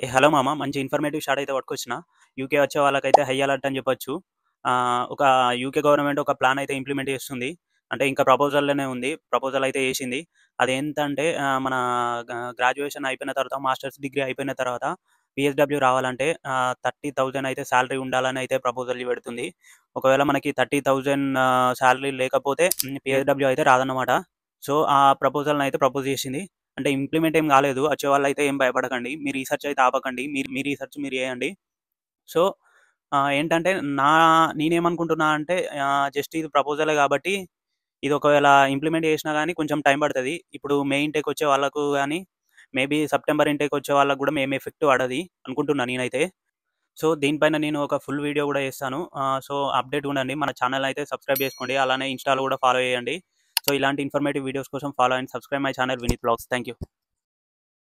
Hello మామ. మంచి informative shot అయితే పట్టుకొచ్చిన. యూకే వచ్చే వాళ్ళకైతే హై అలర్ట్ అని చెప్పొచ్చు. ఒక యూకే గవర్నమెంట్ ఒక ప్లాన్ అయితే ఇంప్లిమెంట్ చేస్తుంది. అంటే ఇంకా ప్రపోజల్‌లోనే ఉంది. ప్రపోజల్ అయితే చేసింది. అదేంటంటే మన గ్రాడ్యుయేషన్ అయిపోయిన తర్వాత మాస్టర్స్ డిగ్రీ అయిపోయిన తర్వాత పీహెచ్‌డబ్ల్యూ రావాలంటే 30,000 అయితే సాలరీ ఉండాలని అయితే ప్రపోజల్ పెడుతుంది. ఒకవేళ మనకి 30,000 సాలరీ లేకపోతే పీహెచ్‌డబ్ల్యూ అయితే రాదన్నమాట. సో, ఆ ప్రపోజల్‌ని అయితే ప్రపోజ్ చేసింది. అంటే ఇంప్లిమెంట్ ఏం కాలేదు. వచ్చేవాళ్ళైతే ఏం భయపడకండి. మీ రీసెర్చ్ అయితే ఆపకండి. మీ రీసెర్చ్ మీరు చేయండి. సో, ఏంటంటే నేనేమనుకుంటున్నా అంటే జస్ట్ ఇది ప్రపోజలే కాబట్టి ఇది ఒకవేళ ఇంప్లిమెంట్ చేసినా గానీ కొంచెం టైం పడతది. ఇప్పుడు మే ఇంటేక్ వచ్చే వాళ్ళకు గానీ, మేబీ సెప్టెంబర్ ఇంటేక్ వచ్చే వాళ్ళకి గూడా ఏం ఎఫెక్ట్ పడది అనుకుంటున్నా నేనైతే. సో, దీనిపైన నేను ఒక ఫుల్ వీడియో గూడా చేస్తాను. సో, అప్డేట్ ఉండండి. మన ఛానెల్ అయితే సబ్స్క్రైబ్ చేసుకోండి. అలానే ఇన్‌స్టాలో గూడా ఫాలో చేయండి. సో, ఇలాంటి ఇన్ఫర్మేటివ్ వీడియోస్ కోసం follow and subscribe my channel Vineeth vlogs. Thank you.